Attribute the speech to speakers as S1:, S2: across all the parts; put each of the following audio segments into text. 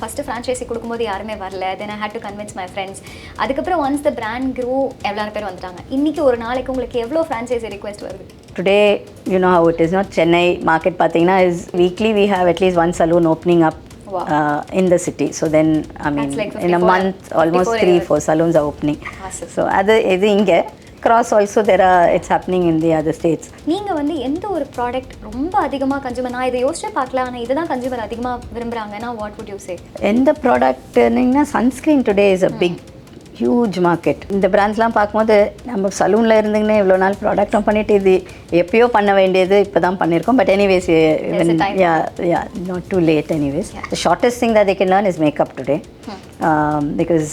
S1: First franchisee கொடுக்கும்போது யாருமே வரல. Then I had to convince my friends. அதுக்கப்புறம் ஒன்ஸ் த பிராண்ட் க்ரோ எவ்வளோ பேர் வந்துட்டாங்க. இன்றைக்கி ஒரு நாளைக்கு உங்களுக்கு எவ்வளோ ஃப்ரான்ச்சைஸி ரிக்வெஸ்ட் வருது?
S2: Today, you know how it is, not Chennai market pathina is weekly we have at least one salon opening up. Wow. In the city. So then, I mean, like in a month, almost 3-4 salons are opening. Awesome. So, இது இங்கே cross also it's happening in the other states.
S1: நீங்கள் வந்து எந்த ஒரு product ரொம்ப அதிகமாக consumer, நான் இதை யோசிச்சே பார்க்கல ஆனால் இதுதான் கன்சூமர் அதிகமாக விரும்புகிறாங்கன்னா வாட் வுட் யூ சே?
S2: எந்த ப்ராடக்ட்னா sunscreen today is a big huge market. இந்த பிராண்ட்ஸ்லாம் பார்க்கும்போது நம்ம சலூனில் இருந்துங்கன்னே இவ்வளோ நாள் ப்ராடக்ட்டும் பண்ணிவிட்டு இது எப்பயோ பண்ண வேண்டியது இப்போ தான் பண்ணியிருக்கோம். But anyways not too late anyways. The shortest thing that they can learn is makeup today. Because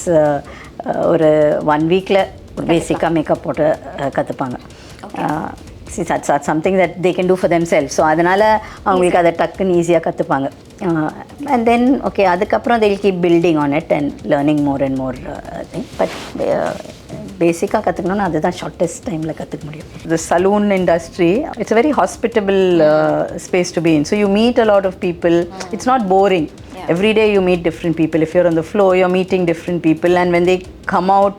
S2: ஒரு 1 வீக்கில் பேசிக்காக மேக்கப் போட்டு கற்றுப்பாங்க. that's something that they can do for themselves. So அதனால் அவங்களுக்கு அதை டக்குன்னு ஈஸியாக கற்றுப்பாங்க. And then okay, அதுக்கப்புறம் they'll keep building on it and learning more and more thing. But பேசிக்காக கற்றுக்கணும்னா அதுதான் ஷார்ட்டஸ்ட் டைமில் கற்றுக்க முடியும். The saloon industry, it's a very hospitable space to be in. So you meet a lot of people. It's not boring. Every day you meet different people. If you're on the floor, you're meeting different people. And when they come out,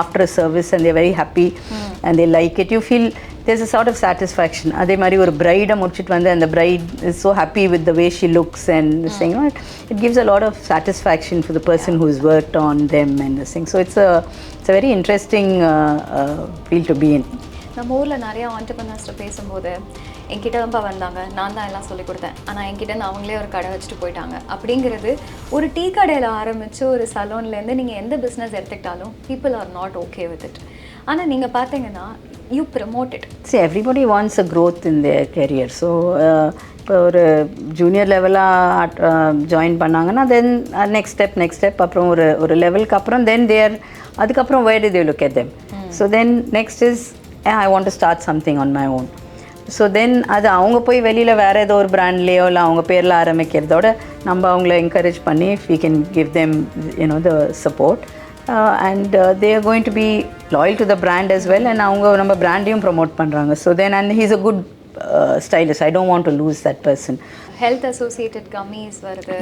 S2: after a service and they're very happy and they like it, you feel there's a sort of satisfaction. அதே மாதிரி ஒரு பிரைடை முடிச்சுட்டு வந்து அந்த bright is so happy with the way she looks and this thing, it gives a lot of satisfaction for the person who's worked on them and this thing. So it's a very interesting field to be in.
S1: நம்ம ஊரில் நிறையா ஆண்டர்ப்ரனர்ஸ்ட்டு பேசும்போது என்கிட்ட தான்ப்பா வந்தாங்க, நான் தான் எல்லாம் சொல்லிக் கொடுத்தேன், ஆனால் என்கிட்ட அவங்களே ஒரு கடை வச்சுட்டு போயிட்டாங்க அப்படிங்கிறது. ஒரு டீ கடையில் ஆரம்பித்து ஒரு சலூன்லேருந்து நீங்கள் எந்த பிஸ்னஸ் எடுத்துக்கிட்டாலும் people are not okay with it. ஆனால் நீங்கள் பார்த்தீங்கன்னா you promote it.
S2: See, everybody wants a growth in their career. So இப்போ ஒரு ஜூனியர் லெவலாக ஜாயின் பண்ணாங்கன்னா தென் நெக்ஸ்ட் ஸ்டெப் அப்புறம் ஒரு லெவலுக்கு அப்புறம் தென் அதுக்கப்புறம் where do they look at them? So then next is I want to start something on my own. So then அது அவங்க போய் வெளியில் வேறு ஏதோ ஒரு பிராண்ட்லேயோ இல்லை அவங்க பேரில் ஆரம்பிக்கிறதோட நம்ம அவங்கள என்கரேஜ் பண்ணி if we can give them the support and they are going to be loyal to the brand as well and அவங்க நம்ம பிராண்டையும் ப்ரொமோட் பண்ணுறாங்க. So then and he's a good stylist. I don't want to lose that person.
S1: Health associated gummies வருது.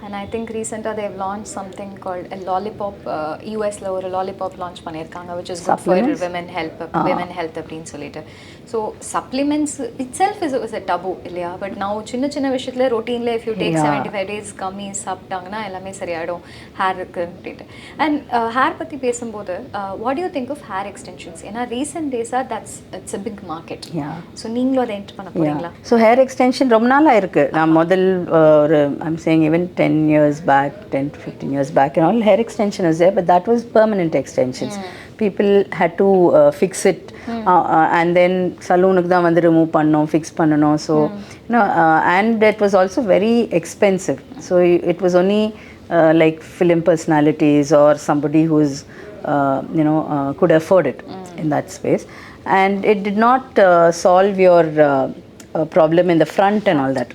S1: And I think recently they've launched something called a lollipop. US la ஒரு lollipop launch பண்ணிருக்காங்க which is good for women health அப்படின்னு சொல்லிட்டு. So supplements itself is a taboo இல்லையா? But now சின்ன விஷயத்துல ரொட்டீன்ல if you take 75 days gummies சாப்பிட்டாங்கன்னா எல்லாமே சரியாயிடும் ஹேருக்கு அப்படின்ட்டு. And hair பற்றி பேசும்போது what do you think of hair extensions? ஏன்னா recent days that's a big market. So நீங்களும் அதை என்டர் பண்ண போறீங்களா?
S2: So hair extension ரொம்ப நாளா இருக்கு. நான் முதல் I'm saying even 10 years back, 10 to 15 years back and all, hair extension was there, but that was permanent extensions. People had to fix it and then saloon-க்கு தான் வந்து remove பண்ணணும், fix பண்ணணும். So and it was also very expensive. So it was only like film personalities or somebody who's could afford it in that space, and it did not solve your problem in the front and all that.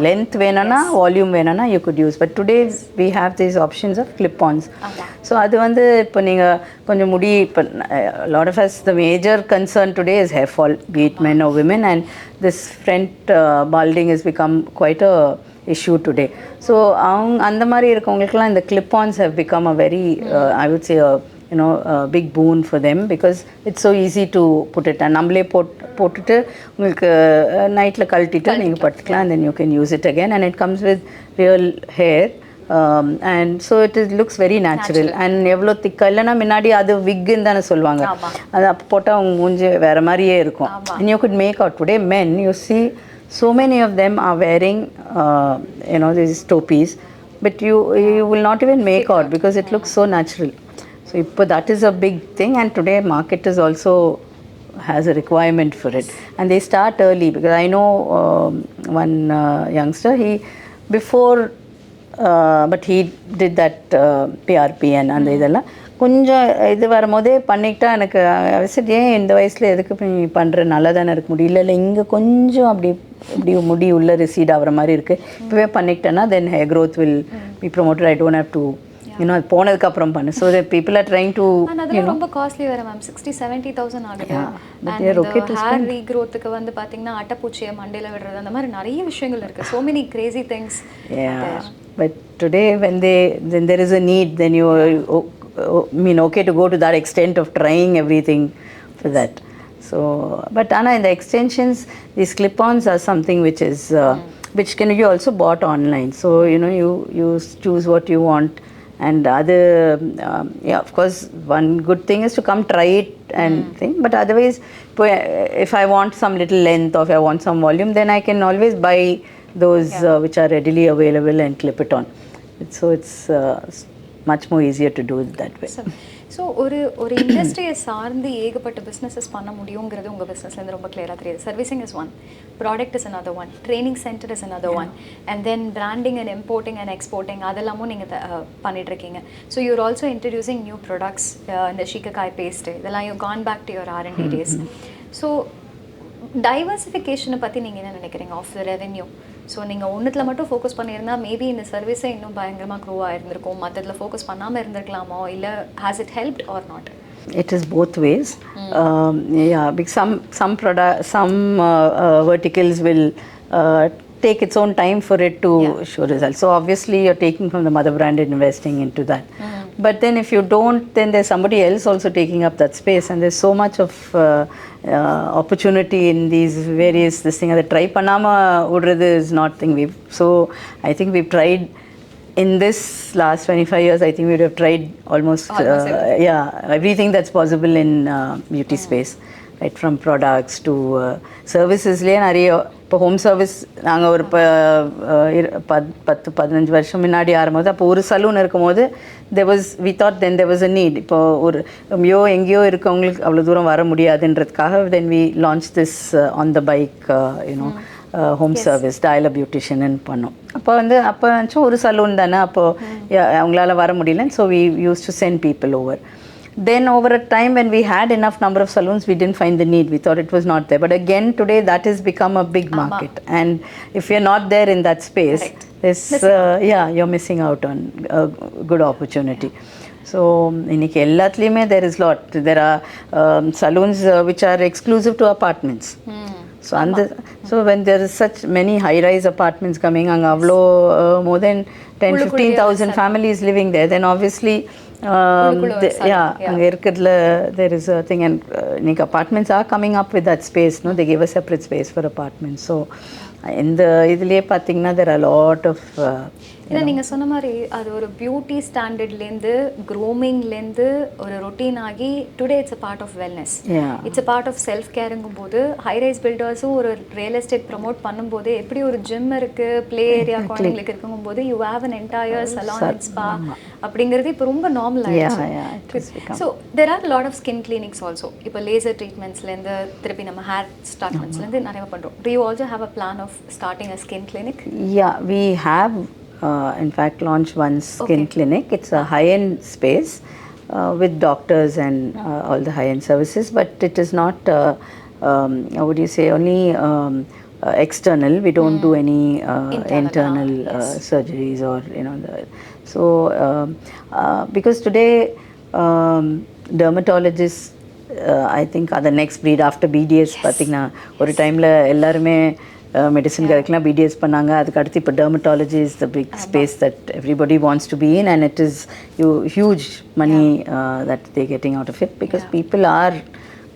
S2: Length venana, volume venana you could use, but today we have these options of clip-ons. So adu vandu ipo neenga konjam mudi, a lot of us, the major concern today is hair fall, be it men or women, and this front balding has become quite a issue today. So அந்த மாதிரி இருக்கவங்களுக்குலாம் இந்த clip-ons have become a very I would say a big boon for them because it's so easy to put it and நம்மளே போட்டுட்டு உங்களுக்கு நைட்டில் கழட்டிட்டு நீங்கள் பட்டுக்கலாம் and then you can use it again and it comes with real hair and so it looks very natural and எவ்வளோ திக்காக இல்லைன்னா முன்னாடி அது விக்குன்னு தானே சொல்லுவாங்க, அது அப்போ போட்டால் அவங்க மூஞ்சி வேறு மாதிரியே இருக்கும். and you could make out today men, you see so many of them are wearing these topies, but you will not even make out because it looks so natural. So that is a big thing and today market is also has a requirement for it and they start early because I know one youngster, he before but he did that PRP and இதெல்லாம் கொஞ்சம் இது வரும்போதே பண்ணிக்கிட்டா எனக்கு அவசியம் ஏன் இந்த வயசில் எதுக்கு நீ பண்ணுற நல்லா தானே இருக்க முடியல இல்லை இங்கே கொஞ்சம் இப்படி முடி உள்ள ரிசீட் ஆகிற மாதிரி இருக்குது இப்போவே பண்ணிக்கிட்டேன்னா then hair growth will be promoted. I don't have to அது போனதுக்கு அப்புறம் பண்ணு. So that people are trying to
S1: ரொம்ப காஸ்ட்லி வேறு மேம், 60-70,000 ஆகுது. ஹேர் ரீக்ரோத்துக்கு வந்து பார்த்தீங்கன்னா அட்டைப்பூச்சியை மண்டையில் விடுறது அந்த மாதிரி நிறைய விஷயங்கள் இருக்குது. So many Crazy things.
S2: But today when there is a need, then you okay to go to that extent of trying everything for that. So but Anna, in the extensions, these clip-ons are something which is which can be also bought online. So you choose what you want. And other of course, one good thing is to come try it and think. But otherwise, if I want some little length or if I want some volume, then I can always buy those which are readily available and clip it on. So it's much more easier to do it that way.
S1: So ஒரு இண்டஸ்ட்ரியை சார்ந்து ஏகப்பட்ட businesses பண்ண முடியுங்கிறது உங்கள் பிஸ்னஸ்லேருந்து ரொம்ப கிளியராக தெரியுது. Servicing is one, product is another one, training centre is another one, and then branding and importing and exporting அதெல்லாமும் நீங்கள் பண்ணிகிட்ருக்கீங்க. So you're also introducing new products, இந்த ஷீக்கக்காய் பேஸ்ட்டு, இதெல்லாம் you can back to your R&D days. So டைவர்சிஃபிகேஷனை பற்றி நீங்கள் என்ன நினைக்கிறீங்க ஆஃப் த ரெவென்யூ? ஸோ நீங்கள் ஒன்றுத்தில் மட்டும் ஃபோக்கஸ் பண்ணியிருந்தால் மேபி இந்த சர்வீஸை இன்னும் பயங்கரமாக க்ரோ ஆகிருந்திருக்கும், மற்றதில் ஃபோக்கஸ் பண்ணாமல் இருந்திருக்கலாமோ, இல்லை has it helped or not?
S2: It is both ways. Because some verticals will take its own time for it to show results. So obviously you're taking from the mother brand and investing into that. But then if you don't, then there's somebody else also taking up that space, and there's so much of opportunity in these various this thing. The try panama udradhu is not thing. So I think we've tried in this last 25 years. I think we would have tried almost everything that's possible in beauty space, right from products to services. இப்போ home service நாங்கள் ஒரு 10-15 வருஷம் முன்னாடி ஆரம்பிச்சு அப்போ ஒரு salon இருக்கும்போது we thought then there was a need. இப்போ ஒரு எங்கேயோ இருக்கவங்களுக்கு அவ்வளோ தூரம் வர முடியாதுன்றதுக்காக then we launched this on the bike home service dialler beautician பண்ணோம். அப்போ ஒரு சலூன் தானே, அப்போது அவங்களால வர முடியல. So we used to send people over. Then over a time when we had enough number of salons, we didn't find the need. We thought it was not there. But again, today that has become a big market. And if you're not there in that space, you're missing out on a good opportunity. So இன்னைக்கு எல்லாத்துலேயுமே there is lot. There are salons which are exclusive to apartments. So when there is such many high-rise apartments coming, more than 10,000-15,000 families living there, then obviously there is a thing. And apartments are coming up with that space. They gave a separate space for apartments. So in the idile pathina, there are a lot of
S1: இல்லை நீங்கள் சொன்ன மாதிரி அது ஒரு beauty ஸ்டாண்டர்ட்லேருந்து க்ரூமிங்லேருந்து ஒரு routine ஆகி today it's a part of wellness, it's a part of self கேருங்கும் போது ஹைரைஸ் பில்டர்ஸும் ஒரு ரியல் எஸ்டேட் ப்ரமோட் பண்ணும்போது எப்படி ஒரு ஜிம் இருக்குது, ப்ளே ஏரியா குழந்தைங்களுக்கு இருக்குங்கும் போது you have an entire salon and spa அப்படிங்கிறது இப்போ ரொம்ப நார்மல் ஆகிடுச்சு. So there are lot of skin clinics also. இப்போ லேசர் ட்ரீட்மெண்ட்ஸ்லேருந்து திருப்பி நம்ம ஹேர் ஸ்டார்ட்மெண்ட்ஸ்லேருந்து நிறைய பண்ணுறோம். Do you also have a plan of starting a skin clinic?
S2: We have in fact launched one skin clinic. It's a high-end space with doctors and all the high-end services, but it is not how would you say, only external. We don't do any internal surgeries or because today dermatologists I think are the next breed after BDS. பாத்தீங்கன்னா ஒரு டைம்ல எல்லாருமே medicine கிடைக்கலாம் BDS பண்ணாங்க. அதுக்கு அடுத்து இப்போ dermatology is the big space that everybody wants to be in, and it is huge money that they're getting out of it, because people are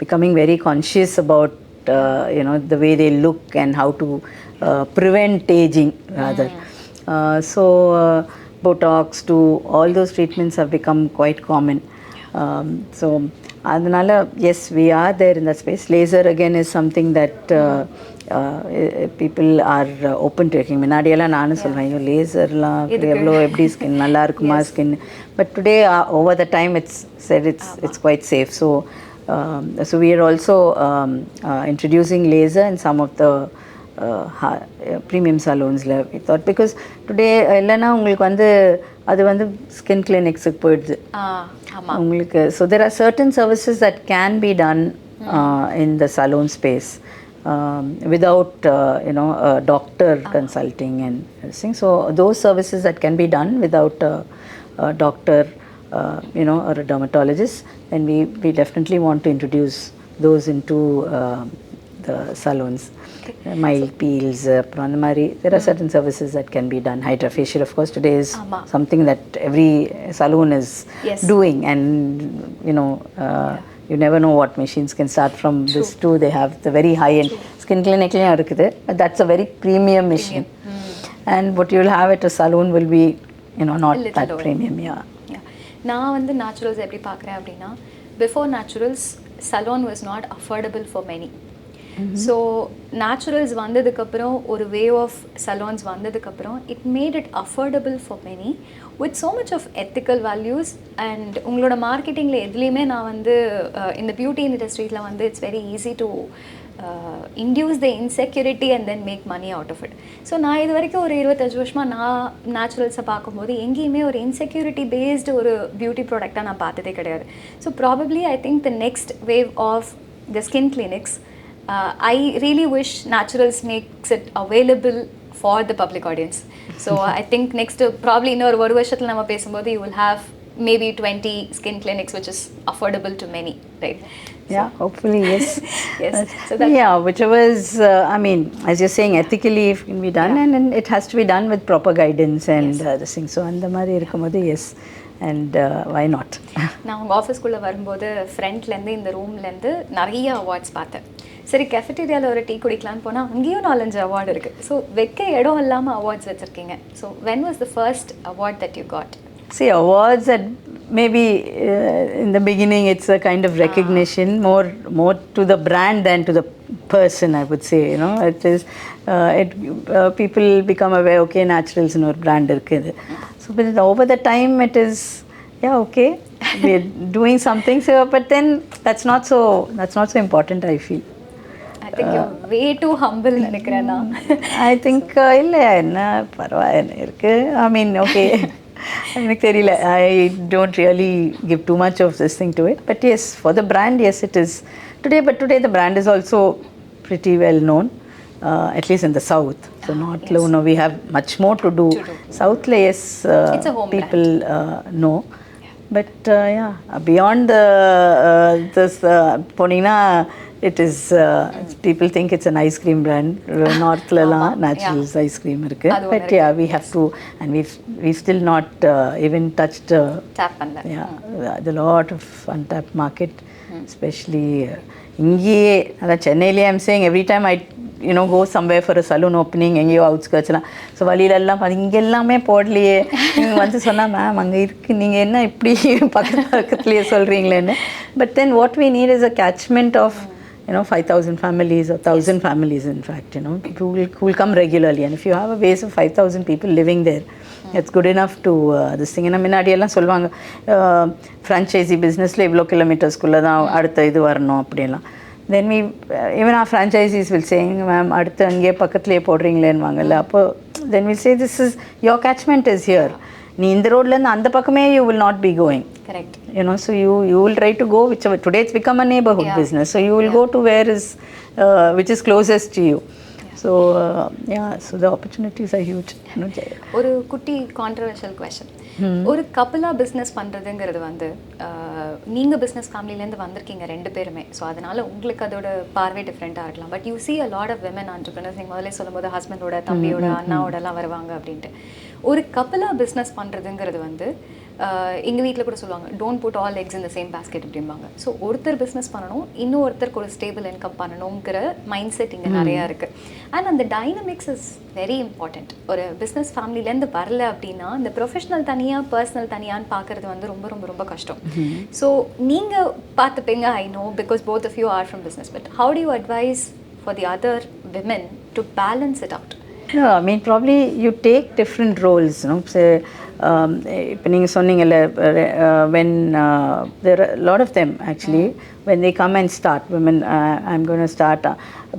S2: becoming very conscious about the way they look and how to prevent aging rather. So Botox to all those treatments have become quite common. So adhanala yes, we are there in that space. Laser again is something that people are open to taking. முன்னாடியெல்லாம் நானும் சொல்வேன் லேசர்லாம் எவ்வளோ எப்படி skin நல்லா இருக்குமா skin. But today over the time it's quite safe. So we are also introducing laser in some of the premium salons. We thought because today இல்லைன்னா உங்களுக்கு அது ஸ்கின் கிளினிக்ஸுக்கு போயிடுது உங்களுக்கு. So there are certain services that can be done in the salon space without a doctor consulting and everything. So those services that can be done without a doctor or a dermatologist, then we definitely want to introduce those into the salons. mild peels, அப்புறம் அந்த மாதிரி there are certain services that can be done. Hydrofacial, of course, today is something that every salon is doing, and you know, you never know what machines can start from this too. They have the very high end skin clinic இருக்குது, but that's a very premium machine. And what you will have at a salon will be, you know, not that premium.
S1: நான் வந்து naturals எப்படி பார்க்குறேன் அப்படின்னா, before naturals salon was not affordable for many. So Naturals வந்ததுக்கப்புறம் ஒரு way of salons வந்ததுக்கப்புறம் it made it affordable for many with so much of ethical values. And உங்களோட மார்க்கெட்டிங்கில் எதுலேயுமே நான் வந்து இந்த பியூட்டி இண்டஸ்ட்ரியில் வந்து it's very easy to induce the insecurity and then make money out of it. So நான் இது வரைக்கும் ஒரு 25 வருஷமாக நான் நேச்சுரல்ஸை பார்க்கும்போது எங்கேயுமே ஒரு இன்செக்யூரிட்டி பேஸ்டு ஒரு பியூட்டி ப்ராடக்டாக நான் பார்த்ததே கிடையாது. So probably I think the next wave of the skin clinics, I really wish naturals makes it available for the public audience. So I think next probably in ஒரு வருஷத்துல நம்ம பேசும்போது you will have maybe 20 skin clinics which is affordable to many, right?
S2: Yeah, so, hopefully yes.
S1: Yes. So that,
S2: yeah, whichever is I mean, as you're saying, ethically it can be done, and it has to be done with proper guidance and this thing. So அந்த மாதிரி இருக்கும்போது yes, and why not?
S1: நான் உங்கள் ஆஃபீஸ்க்குள்ளே வரும்போது ஃப்ரண்ட்லேருந்து இந்த ரூம்லேருந்து நிறைய awards பார்த்தேன். சரி, கெஃபட்டீரியாவில் ஒரு டீ குடிக்கலான்னு போனால் அங்கேயும் 4-5 அவார்டு இருக்குது. ஸோ வைக்க இடம் இல்லாமல் அவார்ட்ஸ் வச்சுருக்கீங்க. So when was the first award that you got?
S2: See, awards that maybe in the beginning it's a kind of recognition, more to the brand than to the person, I would say. You know, it is people become aware, okay, naturals in our brand irukku. So but over the time it is, yeah, okay, we're doing something, so but then that's not so important, I feel.
S1: I think you're way too humble நினைக்கிறேன் நான்.
S2: I think இல்லை, என்ன பரவாயில்ல இருக்கு. I mean, okay, எனக்கு தெரியல, I don't really give too much of this thing to it, but yes, for the brand, yes, it is today. But today the brand is also pretty well known, at least in the south. So north lo, no, we have much more to do. South la, yes,
S1: it's a home
S2: people know. But yeah, beyond the this ponina, it is people think it's an ice cream brand. North la naturals ice cream irukku, but yeah, we have to, and we've still not even touched
S1: tap panna.
S2: Yeah, the lot of untapped market, especially ingiye adha Chennai la. I'm saying every time I go somewhere for a salon opening, எங்கேயோ அவுட்ஸ்கர்ட்ஸ்லாம், so வழியிலெல்லாம் இங்கே எல்லாமே போடலையே, நீங்கள் வந்து சொன்னால் ma'am அங்கே இருக்குது, நீங்கள் என்ன இப்படி பக்கத்துலேயே சொல்கிறீங்களேன்னு. But then what we need is a catchment of 5,000 families or 1,000 families, in fact, people who will come regularly, and if you have a base of 5,000 people living there, it's good enough to this thing. ஏன்னா முன்னாடியெல்லாம் சொல்லுவாங்க franchisee பிஸ்னஸில் இவ்வளோ கிலோமீட்டர்ஸ்குள்ளே தான் அடுத்த இது வரணும் அப்படிலாம். Then we even our franchisees will say, ma'am, அடுத்து அங்கேயே பக்கத்துலேயே போடுறீங்களேன்னுவாங்கல்ல. அப்போ then we'll say, this is your catchment is here. நீ இந்த ரோட்லேருந்து அந்த பக்கமே you will not be going.
S1: Correct.
S2: So you will try to go whichever. Today it's become a neighborhood business, so you will go to where is which is closest to you. So so the opportunities are huge.
S1: ஒரு குட்டி controversial question. ஒரு கப்பலாக business பண்ணுறதுங்கிறது வந்து நீங்கள் business ஃபேமிலியிலேருந்து வந்திருக்கீங்க 2 பேருமே, so அதனால் உங்களுக்கு அதோட பார்வை டிஃப்ரெண்ட்டாக இருக்கலாம். But you see a lot of women entrepreneurs. நீங்கள் முதல்ல சொல்லும்போது ஹஸ்பண்டோட, தம்பியோட, அண்ணாவோடலாம் வருவாங்க அப்படின்ட்டு. ஒரு கப்பலாக பிஸ்னஸ் பண்ணுறதுங்கிறது வந்து எங்கள் வீட்டில் கூட சொல்லுவாங்க, don't put all eggs in the same basket அப்படிம்பாங்க. ஸோ ஒருத்தர் பிஸ்னஸ் பண்ணணும், இன்னும் ஒருத்தருக்கு ஒரு ஸ்டேபிள் இன்கம் பண்ணணுங்கிற மைண்ட் செட் இங்கே நிறையா இருக்குது. அண்ட் அந்த டைனமிக்ஸ் இஸ் வெரி இம்பார்ட்டண்ட். ஒரு பிஸ்னஸ் ஃபேமிலிலேருந்து வரல அப்படின்னா இந்த ப்ரொஃபஷனல் தனியாக பர்சனல் தனியான்னு பார்க்குறது வந்து ரொம்ப ரொம்ப ரொம்ப கஷ்டம். ஸோ நீங்கள் பார்த்துப்பீங்க, I know, because both of you are from business. But how do you advise for the other women to balance it out?
S2: No, I mean, probably you take different roles, say, இப்போ நீங்கள் சொன்னீங்கல்ல, when there are a lot of them actually, when they come and start, women, I'm going to start,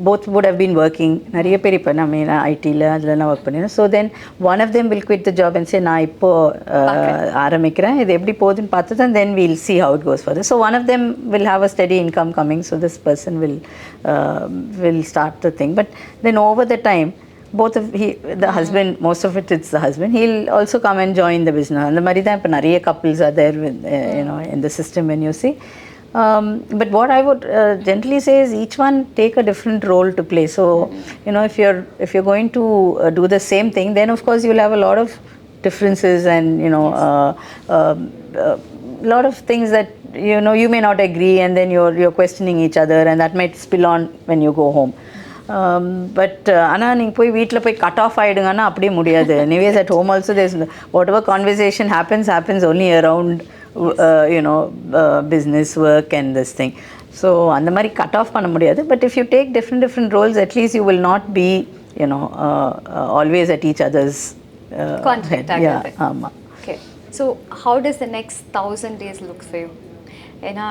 S2: both would have been working, நிறைய பேர் இப்போ நான் ஐடியில் அதெல்லாம் work பண்ணிடுறேன். So then one of them will quit the job and say, நான் இப்போ ஆரம்பிக்கிறேன், இது எப்படி போகுதுன்னு பார்த்து தான் then we'll see how it goes further. So one of them will have a steady income coming, so this person will start the thing. But then over the time, both of the husband, most of it's the husband, he'll also come and join the business. அந்த மாதிரி தான் இப்போ நிறைய couples are there with in the system when you see. But what I would gently say is each one take a different role to play. So, if you're going to do the same thing, then of course you'll have a lot of differences and lot of things that you may not agree, and then you're questioning each other, and that might spill on when you go home. But ஆனால் நீங்கள் போய் வீட்டில் போய் cut off ஆகிடுங்கன்னா அப்படியே முடியாது. Anyways, at home also there's whatever conversation happens only around business work and this thing. So அந்த மாதிரி cut off பண்ண முடியாது. But if you take different roles, at least you will not be always at each other's
S1: conflict.
S2: ஆமாம்.
S1: Okay, so how does the next 1000 days look for you? ஏன்னா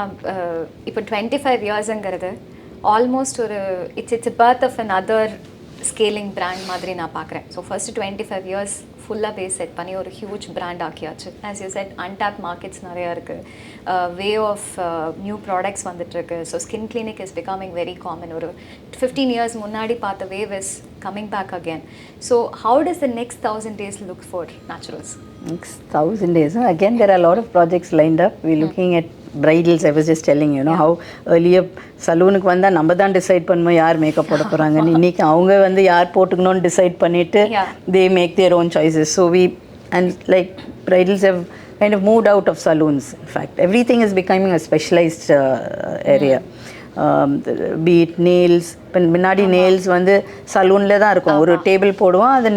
S1: இப்போ 25 இயர்ஸுங்கிறது almost ஒரு it's a birth of another scaling brand மாதிரி நான் பார்க்குறேன். So first 25 years ஃபுல்லாக base set பண்ணி ஒரு ஹியூஜ் பிராண்ட் ஆக்கியாச்சு. As you said untapped markets நிறையா இருக்குது, வே ஆஃப் நியூ ப்ராடக்ட்ஸ் வந்துட்டுருக்கு. So skin clinic is becoming very common. ஒரு 15 இயர்ஸ் முன்னாடி பார்த்த wave is coming back again. So how does the next 1000 days look for Naturals?
S2: Next 1000 days, again there are a lot of projects lined up. We're looking at bridals. I was just telling how earlier சலூனுக்கு வந்தால் நம்ம தான் decide பண்ணுவோம் யார் makeup போட போகிறாங்கன்னு. இன்றைக்கி அவங்க வந்து யார் போட்டுக்கணும்னு டிசைட் பண்ணிவிட்டு they make their own choices. So like bridals have kind of moved out of saloons. In fact, everything is becoming a specialized area. Be it nails. இப்போ முன்னாடி நெயில்ஸ் வந்து சலூனில் தான் இருக்கும், ஒரு டேபிள் போடுவோம், அது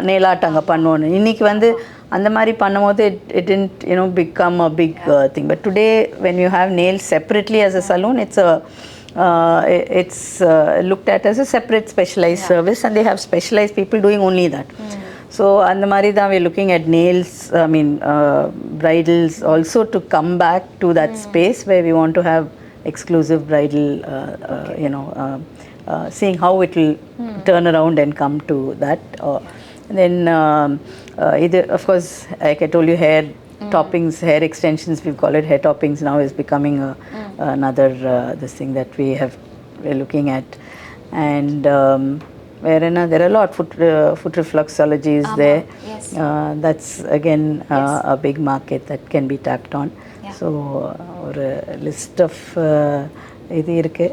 S2: நெயில் ஆர்ட் அங்கே பண்ணுவோன்னு. இன்றைக்கி வந்து அந்த மாதிரி பண்ணும்போது it didn't become a big thing. But today when you have nails separately as a salon, it's looked at as a separate specialized service, and they have specialized people doing only that. So and the mari we're looking at nails, bridals also to come back to that space where we want to have exclusive bridal seeing how it will turn around and come to that. Then either, of course, like I told you, hair toppings, hair extensions, we call it hair toppings now, is becoming another this thing that we're looking at. And there are a lot foot reflexology is there.
S1: Yes.
S2: That's again a big market that can be tapped on. So ஒரு list of இது இருக்கு,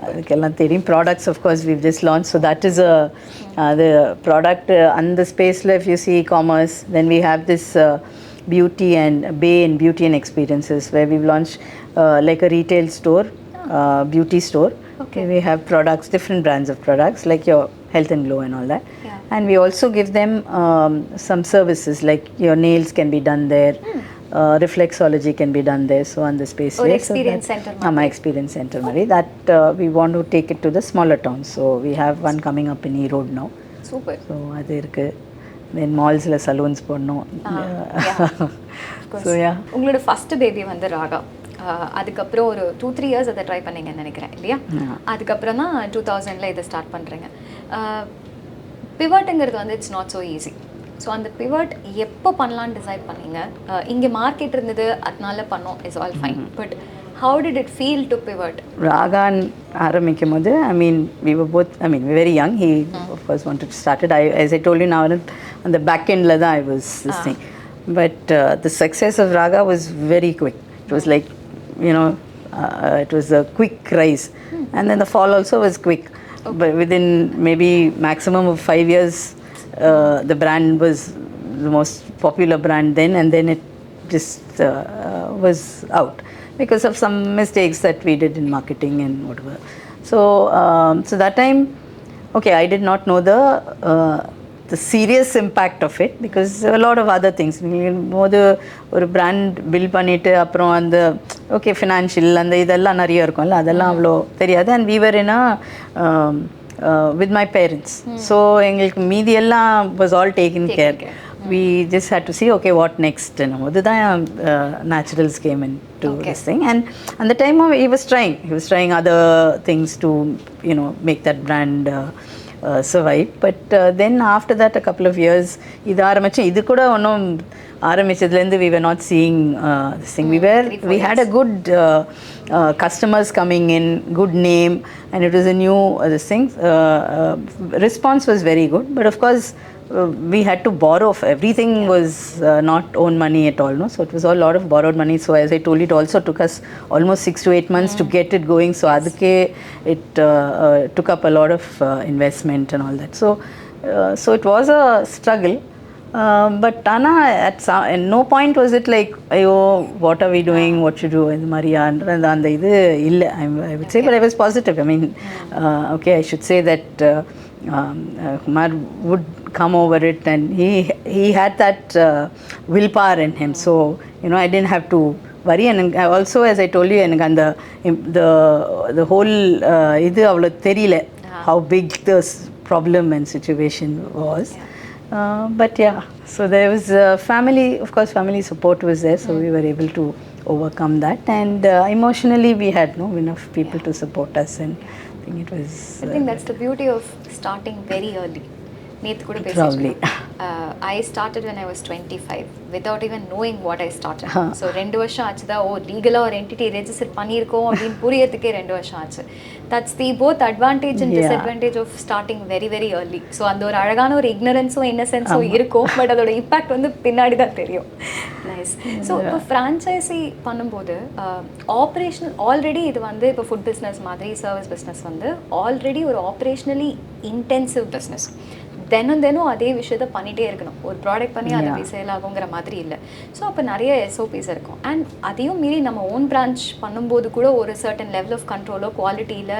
S2: அதுக்கெல்லாம் தெரியும். Products, of course, we've just launched, so that is the product on the space. If you see e-commerce, then we have this beauty and bay and beauty and experiences, where we've launched like a retail store, beauty store. Okay, we have products, different brands of products like your Health and Glow and all that. And we also give them some services, like your nails can be done there. Reflexology can be done there, so on the space.
S1: Or experience center.
S2: My experience center, Mari. That we want to take it to the smaller towns. So we have one coming up in E-Road now.
S1: Super.
S2: So adu irukku. Then malls la saloons ponnom. So yeah.
S1: உங்களோட first baby வந்து ராகா. அதுக்கப்புறம் ஒரு 2-3 years அதை try பண்ணீங்கன்னு நினைக்கிறேன் இல்லையா? அதுக்கப்புறம் தான் 2000ல இதை ஸ்டார்ட் பண்ணுறீங்க. பிவட்டுங்கிறது வந்து it's not so easy. So அந்த பிவட் எப்போ பண்ணலான்னு டிசைட் பண்ணீங்க? இங்கே மார்க்கெட் இருந்தது, அதனால பண்ணோம், is all fine. But how did it feel to pivot?
S2: ராகான் ஆரம்பிக்கும் போது, we were both, very young. He of course wanted to start it. As I told you now, on the back end la I was this thing. But the success of Raga was very quick. It was like, it was a quick rise. And then the fall also was quick. But within maybe maximum of 5 years, the brand was the most popular brand then, and then it just was out because of some mistakes that we did in marketing and whatever. So that time, okay, I did not know the serious impact of it, because there were a lot of other things. ஒரு brand build பண்ணிட்டு அப்புறம் அந்த financial அந்த இதெல்லாம் நிறைய இருக்கும்ல, அதெல்லாம் அவ்வளோ தெரியாது. And we were in a with my parents, so எங்களுக்கு மீதி எல்லாம் was all taken care. We just had to see, okay, what next? அதுதான் Naturals came into this thing, and the time he was trying other things to make that brand survive. But then after that, a couple of years, இது ஆரம்பிச்சேன். இது கூட ஒன்றும் ஆரம்பிச்சதுலேருந்து we were not seeing this thing. We had a good customers coming in, good name, and it was a new this thing. Response was very good, but of course we had to borrow. Everything was not own money at all, no. So it was all a lot of borrowed money. So as I told you, it also took us almost 6 to 8 months to get it going. So aduke it took up a lot of investment and all that. So it was a struggle. But Tana, at no point was it like, ayo, what are we doing, what should do in Maria, and I would say, but I was positive. I mean, okay, I should say that Kumar would come over it, and he had that willpower in him. So I didn't have to worry. And also, as I told you, and the whole idu avlo theriyala how big this problem and situation was. But yeah, so there was family, of course, family support was there, so we were able to overcome that. And emotionally, we had enough people to support us, and I
S1: think that's the beauty of starting very early.
S2: Probably.
S1: I started when I was 25 without even knowing what I started. So 2 வருஷம் ஆச்சுதா லீகலா ஒரு entity register பண்ணியிருக்கோம் அப்படின்னு புரியறதுக்கே 2 வருஷம் ஆச்சு. That's the both advantage and disadvantage of starting very very early. So அந்த ஒரு அழகான ஒரு ignorance-உம் innocence-உம் இருக்கும், பட் அதோட இம்பாக்ட் வந்து பின்னாடி தான் தெரியும். நைஸ். ஸோ இப்போ ஃப்ரான்ச்சைசி பண்ணும்போது ஆப்ரேஷனல் ஆல்ரெடி இது வந்து இப்போ ஃபுட் பிஸ்னஸ் மாதிரி சர்வீஸ் பிஸ்னஸ் வந்து ஆல்ரெடி ஒரு ஆப்ரேஷனலி இன்டென்சிவ் பிஸ்னஸ். தினம் அதே விஷயத்த பண்ணிகிட்டே இருக்கணும். ஒரு ப்ராடக்ட் பண்ணி அதை சேல் ஆகுங்கிற மாதிரி இல்லை. ஸோ அப்போ நிறைய எஸ்ஓபிஸ் இருக்கும். அண்ட் அதையும் மீறி நம்ம ஓன் பிரான்ச் பண்ணும்போது கூட ஒரு சர்டன் லெவல் ஆஃப் கண்ட்ரோலோ குவாலிட்டியில்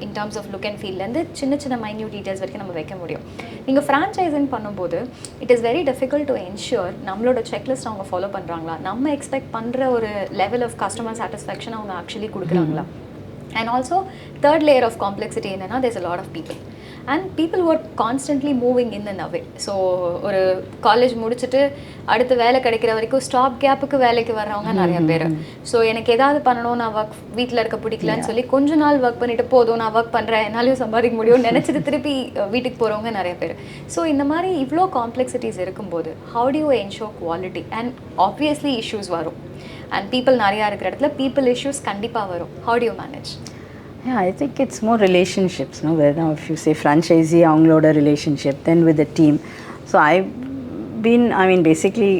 S1: in terms of look and ஃபீல்லேருந்து சின்ன மைன்யூட் டீட்டெயில்ஸ் வரைக்கும் நம்ம வைக்க முடியும். நீங்கள் ஃப்ரான்ச்சைசிங் பண்ணும்போது it is very difficult to ensure நம்மளோட செக்லிஸ்ட் அவங்க ஃபாலோ பண்ணுறாங்களா, நம்ம எக்ஸ்பெக்ட் பண்ணுற ஒரு லெவல் ஆஃப் கஸ்டமர் சாட்டிஸ்ஃபேக்ஷன் அவங்க ஆக்சுவலி கொடுக்குறாங்களா. And also third layer of complexity என்னன்னா there's a lot of people and people who are constantly moving in and away. So ஒரு காலேஜ் முடிச்சுட்டு அடுத்த வேலை கிடைக்கிற வரைக்கும் ஸ்டாப் கேப்புக்கு வேலைக்கு வர்றவங்க நிறைய பேர். ஸோ எனக்கு ஏதாவது பண்ணணும், நான் ஒர்க் வீட்டில் இருக்க பிடிக்கலன்னு சொல்லி கொஞ்ச நாள் ஒர்க் பண்ணிட்டு போதும் நான் ஒர்க் பண்ணுறேன் என்னாலையும் சம்பாதிக்க முடியும் நினச்சிட்டு திருப்பி வீட்டுக்கு போகிறவங்க நிறைய பேர். ஸோ இந்த மாதிரி இவ்வளோ காம்ப்ளெக்சிட்டிஸ் இருக்கும்போது how do you ensure quality and obviously issues வரும். And people நிறையா இருக்கிற இடத்துல people issues கண்டிப்பாக வரும். How do you manage?
S2: Yeah, I think it's more relationships, no? Where now if you say franchisee, avangaloda relationship, then with the team. So I've been, basically,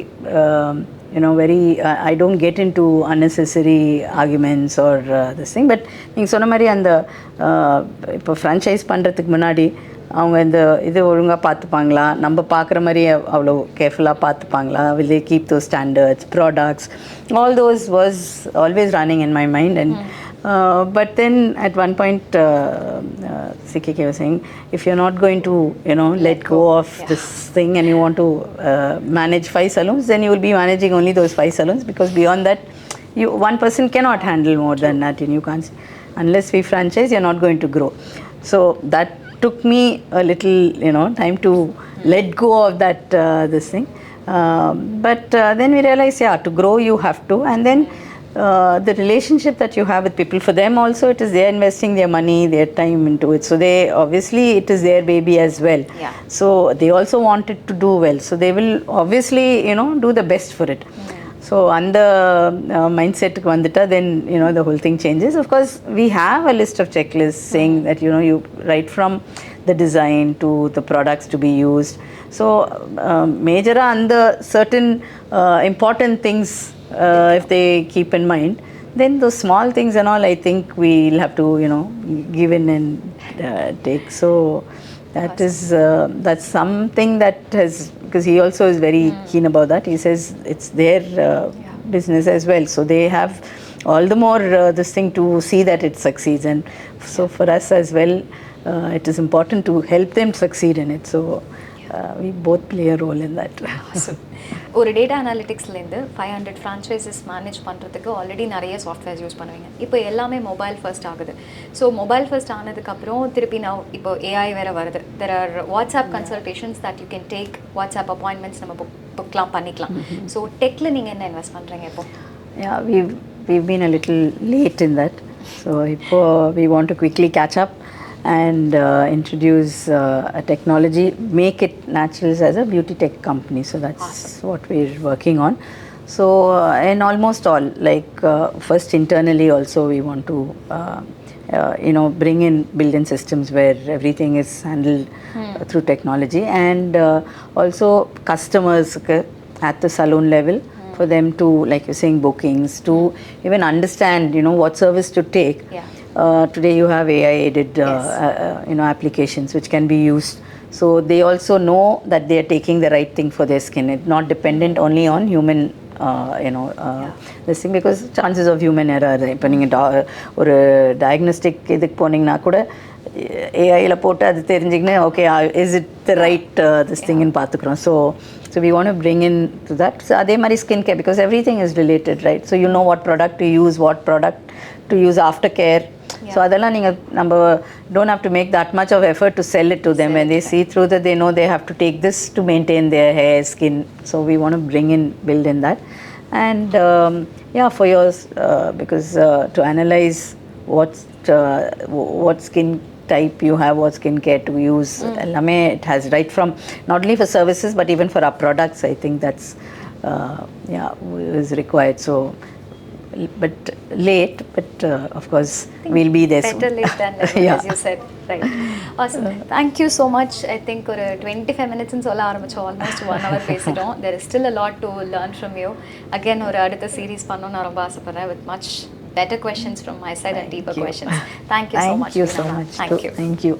S2: very, I don't get into unnecessary arguments or this thing. But நீங்கள் சொன்ன மாதிரி அந்த இப்போ franchise பண்ணுறதுக்கு முன்னாடி அவங்க இந்த இது ஒழுங்காக பார்த்துப்பாங்களா, நம்ம பார்க்குற மாதிரி அவ்வளோ கேர்ஃபுல்லாக பார்த்துப்பாங்களா, will they keep those standards, products, all those was always running in my mind. And but then at one point CKK was saying, if you're not going to let go of this thing and you want to manage 5 salons, then you will be managing only those 5 salons, because beyond that one person cannot handle more than that, and you can't, unless we franchise, you're not going to grow. So that took me a little time to let go of that this thing, but then we realized to grow you have to. And then the relationship that you have with people, for them also it is they're investing their money, their time into it, so they obviously it is their baby as well. So they also want it to do well, so they will obviously do the best for it. So அந்த மைண்ட்செட்டுக்கு வந்துட்டா then the whole thing changes. Of course we have a list of checklists saying that you right from the design to the products to be used. So major and the certain important things if they keep in mind, then those small things and all I think we'll have to give in and take. So that is that's something that has, because he also is very keen about that. He says it's their business as well, so they have all the more this thing to see that it succeeds. And so for us as well, it is important to help them succeed in it. So we both play a role in that.
S1: Awesome. ஒரு data அனாலிட்டிக்ஸ்லேருந்து 500 franchises manage பண்ணுறதுக்கு already நிறைய softwares use பண்ணுவீங்க. இப்போ எல்லாமே mobile first ஆகுது. So mobile first ஆனதுக்கப்புறம் திருப்பி நான் இப்போ ஏஐ வேறு வருது. There are WhatsApp consultations that you can take, WhatsApp appointments நம்ம புக்லாம் பண்ணிக்கலாம். ஸோ டெக்கில் நீங்கள் என்ன இன்வெஸ்ட் பண்ணுறீங்க இப்போ?
S2: Yeah, we've been a little late in that. So இப்போ we want to quickly catch up and introduce a technology, make it naturals as a beauty tech company. So that's what we're working on. So in almost all, like first internally also we want to bring in built-in systems where everything is handled through technology, and also customers at the salon level, for them to, like you're saying, bookings, to even understand, what service to take. Today you have AI aided applications which can be used, so they also know that they are taking the right thing for their skin. It's not dependent only on human this thing, because chances of human error. இப்போ நீங்கள் ஒரு diagnostic இதுக்கு போனீங்கன்னா கூட ஏஐயில் போட்டு அது தெரிஞ்சிங்கன்னா okay is it the right this திங்னு பார்த்துக்குறோம். So we want to bring in to that. So அதே மாதிரி skin care, because everything is related, right? So you know what product to use, what product to use after care. So அதெல்லாம் நீங்கள் நம்ம don't have to make that much of effort to sell it to them. When they see through that, they know they have to take this to maintain their hair, skin. So we want to build in that. And for yours, because to analyze what skin type you have, what skin care to use, it has right from not only for services but even for our products. I think that's is required. So but late, but of course we'll be there soon.
S1: Better late than never, as you said, right? Awesome. Thank you so much. I think ஒரு 25 minutes ன்னு சொல்ல ஆரம்பிச்சோம், almost 1 hour பேசிட்டோம். There is still a lot to learn from you. Again, ஒரு அடுத்த series பண்ணனும் நான் ரொம்ப ஆசைப்படுறேன், with much better questions from my side and deeper questions. Thank you so much.
S2: Thank you so much.
S1: Thank you.
S2: Thank you.